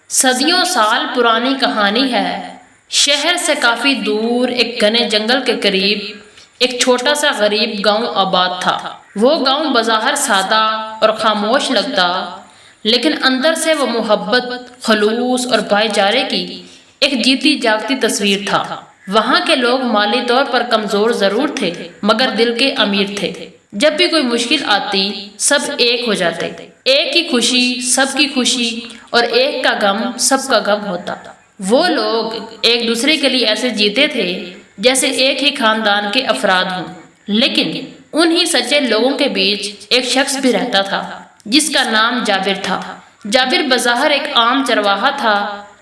صدیوں سال پرانی کہانی ہے۔ شہر سے کافی دور ایک گھنے جنگل کے قریب ایک چھوٹا سا غریب گاؤں آباد تھا۔ وہ گاؤں بظاہر سادہ اور خاموش لگتا، لیکن اندر سے وہ محبت، خلوص اور بھائی چارے کی ایک جیتی جاگتی تصویر تھا۔ وہاں کے لوگ مالی طور پر کمزور ضرور تھے، مگر دل کے امیر تھے۔ جب بھی کوئی مشکل آتی، سب ایک ہو جاتے۔ ایک کی خوشی سب کی خوشی اور ایک کا غم سب کا غم ہوتا۔ وہ لوگ ایک دوسرے کے لیے ایسے جیتے تھے جیسے ایک ہی خاندان کے افراد ہوں۔ لیکن انہی سچے لوگوں کے بیچ ایک شخص بھی رہتا تھا جس کا نام جابر تھا۔ جابر بظاہر ایک عام چرواہا تھا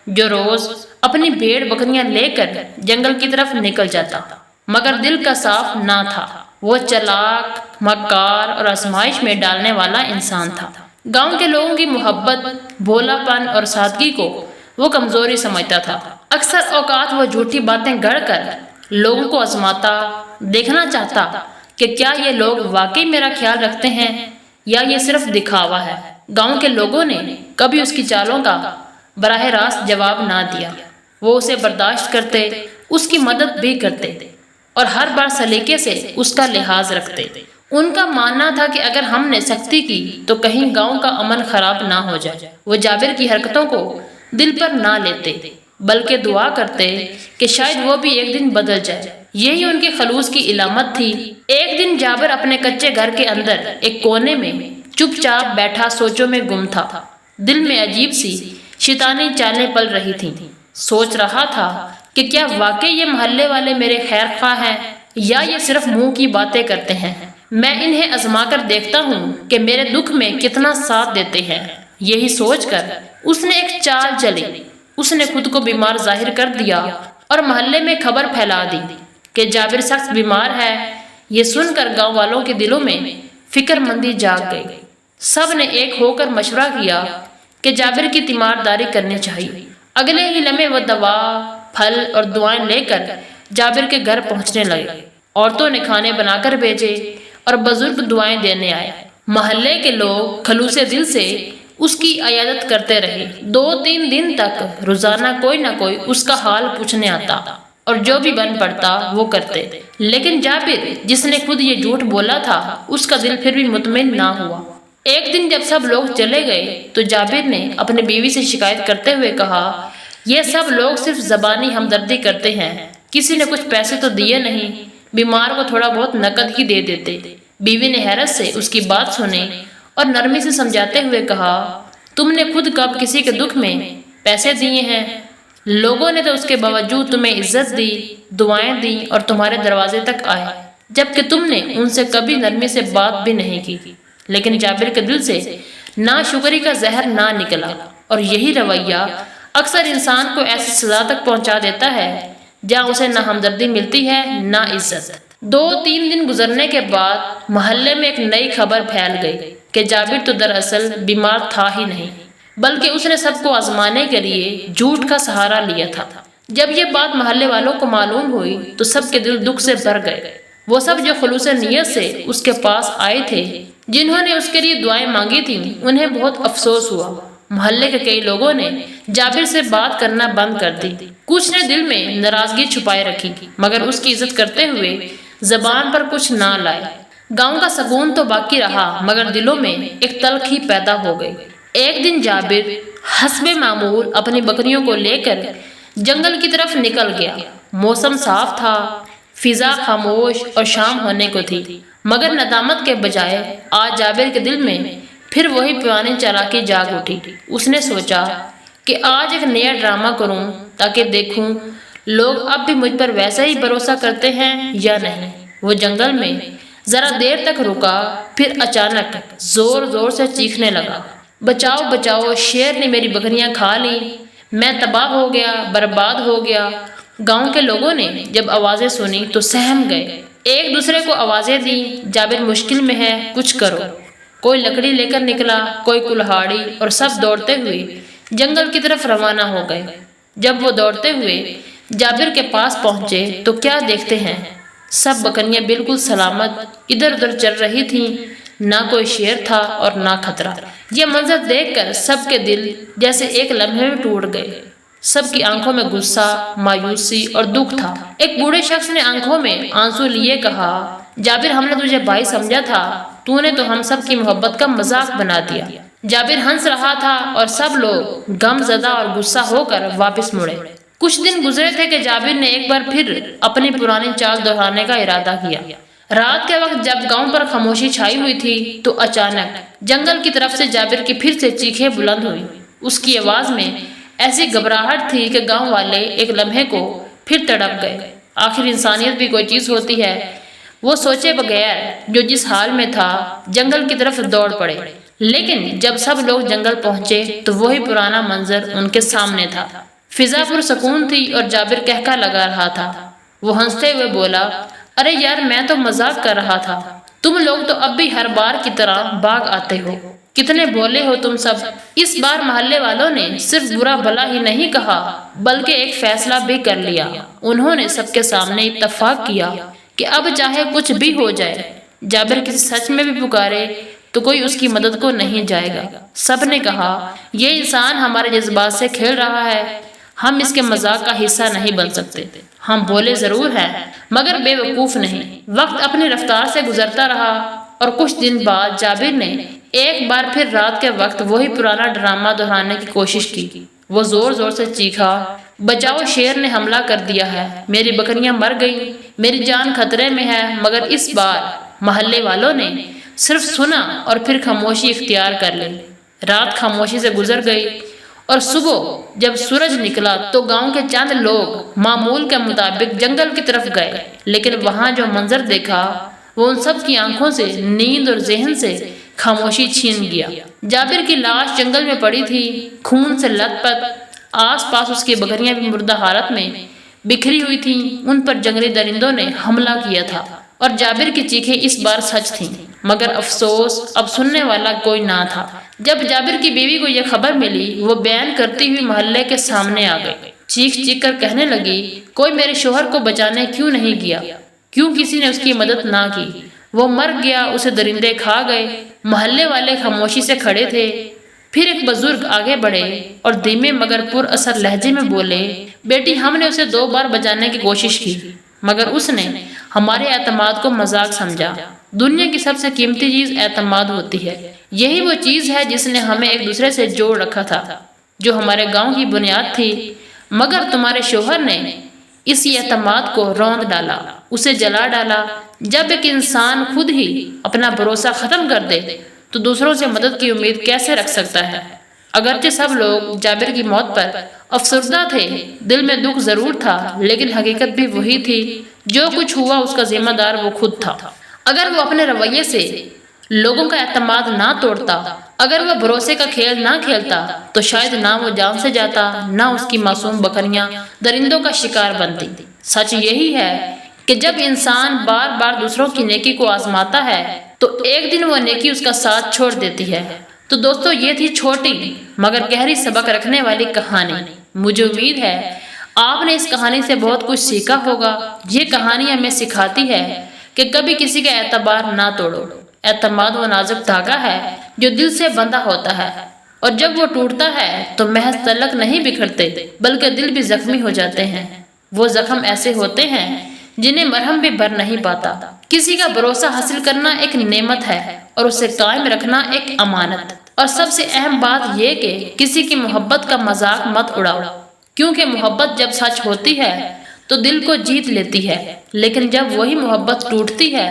جو روز اپنی بھیڑ بکریاں لے کر جنگل کی طرف نکل جاتا، مگر دل کا صاف نہ تھا۔ وہ چلاک، مکار اور آزمائش میں ڈالنے والا انسان تھا۔ گاؤں کے لوگوں کی محبت، بھولا پن اور سادگی کو وہ کمزوری سمجھتا تھا۔ اکثر اوقات وہ جھوٹی باتیں گڑھ کر لوگوں کو آزماتا، دیکھنا چاہتا کہ کیا یہ لوگ واقعی میرا خیال رکھتے ہیں یا یہ صرف دکھاوا ہے۔ گاؤں کے لوگوں نے کبھی اس کی چالوں کا براہ راست جواب نہ دیا۔ وہ اسے برداشت کرتے، اس کی مدد بھی کرتے اور ہر بار سلیقے سے اس کا لحاظ رکھتے۔ ان کا ماننا تھا کہ اگر ہم نے سختی کی تو کہیں گاؤں کا امن خراب نہ ہو جائے۔ وہ جابر کی حرکتوں کو دل پر نہ لیتے، بلکہ دعا کرتے کہ شاید وہ بھی ایک دن بدل جائے۔ یہی ان کے خلوص کی علامت تھی۔ ایک دن جابر اپنے کچے گھر کے اندر ایک کونے میں چپ چاپ بیٹھا سوچوں میں گم تھا۔ دل میں عجیب سی شیطانی چالیں پل رہی تھیں۔ سوچ رہا تھا کہ کیا واقعی یہ محلے والے میرے خیر خواہ ہیں یا یہ صرف منہ کی باتیں کرتے ہیں۔ میں انہیں آزما کر دیکھتا ہوں کہ میرے دکھ میں کتنا ساتھ دیتے ہیں۔ یہی سوچ کر اس نے ایک چال چلی۔ اس نے خود کو بیمار ظاہر کر دیا اور محلے میں خبر پھیلا دی کہ جابر سخت بیمار ہے۔ یہ سن کر گاؤں والوں کے دلوں میں فکر مندی جاگ گئی۔ سب نے ایک ہو کر مشورہ کیا کہ جابر کی تیمارداری کرنی چاہیے۔ اگلے ہی لمحے وہ دوا، پھل اور دعائیں لے کر جابر کے گھر پہنچنے لگے۔ عورتوں نے کھانے بنا کر بھیجے اور بزرگ دعائیں دینے آئے۔ محلے کے لوگ خلوص دل سے اس کی عیادت کرتے رہے۔ 2-3 دن تک روزانہ کوئی نہ کوئی اس کا حال پوچھنے آتا اور جو بھی بن پڑتا وہ کرتے۔ لیکن جابر، جس نے خود یہ جھوٹ بولا تھا، اس کا دل پھر بھی مطمئن نہ ہوا۔ ایک دن جب سب لوگ چلے گئے تو جابر نے اپنی بیوی سے شکایت کرتے ہوئے کہا، یہ سب لوگ صرف زبانی ہمدردی کرتے ہیں، کسی نے کچھ پیسے تو دیے نہیں، بیمار کو تھوڑا بہت نقد ہی دے دیتے۔ بیوی نے حیرت سے اس کی بات سنی اور نرمی سے سمجھاتے ہوئے کہا، تم نے خود کب کسی کے دکھ میں پیسے دیے ہیں؟ لوگوں نے تو اس کے باوجود تمہیں عزت دی، دعائیں دی اور تمہارے دروازے تک آئے، جبکہ تم نے ان سے کبھی نرمی سے بات بھی نہیں کی۔ لیکن جابر کے دل سے ناشکری کا زہر نہ نکلا، اور یہی رویہ اکثر انسان کو ایسی سزا تک پہنچا دیتا ہے جہاں اسے نہ ہمدردی ملتی ہے نہ عزت۔ 2-3 دن گزرنے کے بعد محلے میں ایک نئی خبر پھیل گئی کہ جابر تو دراصل بیمار تھا ہی نہیں، بلکہ اس نے سب کو آزمانے کے لیے جھوٹ کا سہارا لیا تھا۔ جب یہ بات محلے والوں کو معلوم ہوئی تو سب کے دل دکھ سے بھر گئے۔ وہ سب جو خلوص نیت سے اس کے پاس آئے تھے، جنہوں نے اس کے لیے دعائیں مانگی تھیں، انہیں بہت افسوس ہوا۔ محلے کے کئی لوگوں نے جابر سے بات کرنا بند کر دی۔ کچھ نے دل میں ناراضگی چھپائے رکھی، مگر اس کی عزت کرتے ہوئے زبان پر کچھ نہ لائے۔ گاؤں کا سکون تو باقی رہا، مگر دلوں میں ایک تلخی پیدا ہو گئی۔ ایک دن جابر حسب معمول اپنی بکریوں کو لے کر جنگل کی طرف نکل گیا۔ موسم صاف تھا، فضا خاموش اور شام ہونے کو تھی، مگر ندامت کے بجائے آج جابر کے دل میں پھر وہی پرانی چالاکی جاگ اٹھی۔ اس نے سوچا کہ آج ایک نیا ڈرامہ کروں تاکہ دیکھوں لوگ اب بھی مجھ پر ویسا ہی بھروسہ کرتے ہیں یا نہیں۔ وہ جنگل میں ذرا دیر تک رکا، پھر اچانک زور زور سے چیخنے لگا، بچاؤ بچاؤ، شیر نے میری بکریاں کھا لی، میں تباہ ہو گیا، برباد ہو گیا۔ گاؤں کے لوگوں نے جب آوازیں سنی تو سہم گئے، ایک دوسرے کو آوازیں دی، جابر مشکل میں ہے، کچھ کرو۔ کوئی لکڑی لے کر نکلا، کوئی کلہاڑی، اور سب دوڑتے ہوئے جنگل کی طرف روانہ ہو گئے۔ جب وہ دوڑتے ہوئے جابر کے پاس پہنچے تو کیا دیکھتے ہیں، سب بکریاں بالکل سلامت ادھر ادھر چل رہی تھیں، نہ کوئی شیر تھا اور نہ خطرہ۔ یہ منظر دیکھ کر سب کے دل جیسے ایک لمحے میں ٹوٹ گئے۔ سب کی آنکھوں میں غصہ، مایوسی اور دکھ تھا۔ ایک بوڑھے شخص نے آنکھوں میں آنسو لیے کہا، جابر ہم نے تجھے بھائی سمجھا تھا، تو نے تو ہم سب کی محبت کا مذاق بنا دیا۔ جابر ہنس رہا تھا اور سب لوگ غم زدہ اور غصہ ہو کر واپس مڑے۔ کچھ دن گزرے تھے کہ جابر نے ایک بار پھر اپنی پرانی چال دہرانے کا ارادہ کیا۔ رات کے وقت جب گاؤں پر خاموشی چھائی ہوئی تھی تو اچانک جنگل کی طرف سے جابر کی پھر سے چیخیں بلند ہوئی۔ اس کی آواز میں ایسی گھبراہٹ تھی کہ گاؤں والے ایک لمحے کو پھر تڑپ گئے۔ آخر انسانیت بھی کوئی چیز ہوتی ہے۔ وہ سوچے بغیر جو جس حال میں تھا جنگل کی طرف دوڑ پڑے، لیکن جب سب لوگ جنگل پہنچے تو وہی پرانا منظر ان کے سامنے تھا۔ فضا پرسکون تھی اور جابر کہکا لگا رہا تھا۔ وہ ہنستے ہوئے بولا، ارے یار میں تو مذاق کر رہا تھا، تم لوگ تو اب بھی ہر بار کی طرح باغ آتے ہو، کتنے بولے ہو تم سب۔ اس بار محلے والوں نے صرف برا بھلا ہی نہیں کہا بلکہ ایک فیصلہ بھی کر لیا۔ انہوں نے سب کے سامنے اتفاق کیا کہ اب چاہے کچھ بھی ہو جائے، جابر کسی سچ میں بھی پکارے تو کوئی اس کی مدد کو نہیں جائے گا۔ سب نے کہا، یہ انسان ہمارے جذبات سے کھیل رہا ہے، ہم اس کے مذاق کا حصہ نہیں بن سکتے۔ ہم بولے ضرور ہیں مگر بے وقوف نہیں۔ وقت اپنی رفتار سے گزرتا رہا اور کچھ دن بعد جابر نے ایک بار پھر رات کے وقت وہی پرانا ڈرامہ دہرانے کی کوشش کی۔ وہ زور زور سے چیخا، بچاؤ شیر نے حملہ کر دیا ہے، میری بکریاں مر گئی، میری جان خطرے میں ہے۔ مگر اس بار محلے والوں نے صرف سنا اور پھر خاموشی اختیار کر لی۔ رات خاموشی سے گزر گئی اور صبح جب سورج نکلا تو گاؤں کے چند لوگ معمول کے مطابق جنگل کی طرف گئے، لیکن وہاں جو منظر دیکھا وہ ان سب کی آنکھوں سے نیند اور ذہن سے خاموشی چھین گیا۔ جابر کی لاش جنگل میں پڑی تھی، خون سے لت پت، آس پاس اس کی بکریاں بھی مردہ حالت میں بکھری ہوئی تھیں۔ ان پر جنگلی درندوں نے حملہ کیا تھا اور جابر کی چیخیں اس بار سچ تھیں، مگر افسوس اب سننے والا کوئی نہ تھا۔ جب جابر کی بیوی کو یہ خبر ملی، وہ بیان کرتی ہوئی محلے کے سامنے آ گئی، چیخ چیخ کر کہنے لگی، کوئی میرے شوہر کو بچانے کیوں نہیں گیا؟ کیوں کسی نے اس کی مدد نہ کی؟ وہ مر گیا، اسے درندے کھا گئے۔ محلے والے خاموشی سے کھڑے تھے۔ پھر ایک بزرگ آگے بڑھے اور دھیمے مگر پر اثر لہجے میں بولے، بیٹی ہم نے اسے 2 بار بچانے کی کوشش کی مگر اس نے ہمارے اعتماد کو مذاق سمجھا۔ دنیا کی سب سے قیمتی چیز اعتماد ہوتی ہے۔ یہی وہ چیز ہے جس نے ہمیں ایک دوسرے سے جوڑ رکھا تھا، جو ہمارے گاؤں کی بنیاد تھی، مگر تمہارے شوہر نے اسی اعتماد کو روند ڈالا، اسے جلا ڈالا۔ جب ایک انسان خود ہی اپنا بھروسہ ختم کر دے تو دوسروں سے مدد کی امید کیسے رکھ سکتا ہے؟ اگرچہ سب لوگ جابر کی موت پر افسردہ تھے، دل میں دکھ ضرور تھا، لیکن حقیقت بھی وہی تھی، جو کچھ ہوا اس کا ذمہ دار وہ خود تھا۔ اگر وہ اپنے رویے سے لوگوں کا اعتماد نہ توڑتا، اگر وہ بھروسے کا کھیل نہ کھیلتا تو شاید نہ وہ جان سے جاتا، نہ اس کی معصوم بکریاں درندوں کا شکار بنتی۔ سچ یہی ہے کہ جب انسان بار بار دوسروں کی نیکی کو آزماتا ہے تو ایک دن وہ نیکی اس کا ساتھ چھوڑ دیتی ہے۔ تو دوستو، یہ تھی چھوٹی مگر گہری سبق رکھنے والی کہانی۔ مجھے امید ہے آپ نے اس کہانی سے بہت کچھ سیکھا ہوگا۔ یہ کہانی ہمیں سکھاتی ہے کہ کبھی کسی کا اعتبار نہ توڑو۔ اعتماد وہ نازک دھاگا ہے جو دل سے بندھا ہوتا ہے، اور جب وہ ٹوٹتا ہے تو محض تلک نہیں بکھرتے بلکہ دل بھی زخمی ہو جاتے ہیں۔ وہ زخم ایسے ہوتے ہیں جنہیں مرہم بھی بھر نہیں پاتا۔ کسی کا بھروسہ حاصل کرنا ایک نعمت ہے اور اسے قائم رکھنا ایک امانت۔ اور سب سے اہم بات یہ کہ کسی کی محبت کا مذاق مت اڑاؤ، کیونکہ محبت جب سچ ہوتی ہے تو دل کو جیت لیتی ہے، لیکن جب وہی محبت ٹوٹتی ہے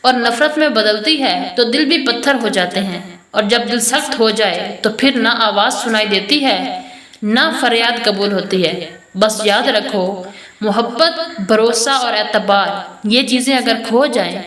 اور نفرت میں بدلتی ہے تو دل بھی پتھر ہو جاتے ہیں۔ اور جب دل سخت ہو جائے تو پھر نہ آواز سنائی دیتی ہے، نہ فریاد قبول ہوتی ہے۔ بس یاد رکھو، محبت، بھروسہ اور اعتبار، یہ چیزیں اگر کھو جائیں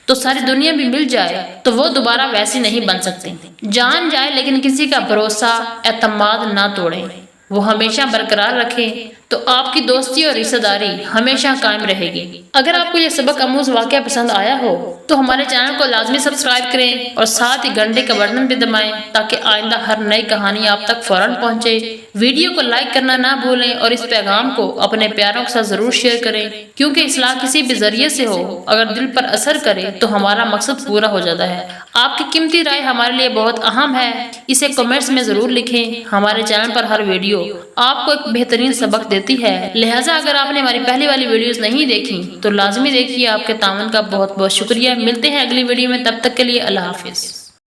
تو ساری دنیا بھی مل جائے تو وہ دوبارہ ویسی نہیں بن سکتی۔ جان جائے لیکن کسی کا بھروسہ، اعتماد نہ توڑیں، وہ ہمیشہ برقرار رکھیں تو آپ کی دوستی اور رشتہ داری ہمیشہ قائم رہے گی۔ اگر آپ کو یہ سبق آموز واقعہ پسند آیا ہو تو ہمارے چینل کو لازمی سبسکرائب کریں اور ساتھ ہی گھنٹے کا بٹن بھی دبائیں تاکہ آئندہ ہر نئی کہانی آپ تک فوراً پہنچے۔ ویڈیو کو لائک کرنا نہ بھولیں اور اس پیغام کو اپنے پیاروں کے ساتھ ضرور شیئر کریں، کیونکہ اصلاح کسی بھی ذریعے سے ہو اگر دل پر اثر کرے تو ہمارا مقصد پورا ہو جاتا ہے۔ آپ کی قیمتی رائے ہمارے لیے بہت اہم ہے، اسے کمنٹس میں ضرور لکھیں۔ ہمارے چینل پر ہر ویڈیو آپ کو ایک بہترین سبق دیتی ہے، لہٰذا اگر آپ نے ہماری پہلی والی ویڈیوز نہیں دیکھی تو لازمی دیکھیے۔ آپ کے تعاون کا بہت بہت شکریہ۔ ملتے ہیں اگلی ویڈیو میں، تب تک کے لیے اللہ حافظ۔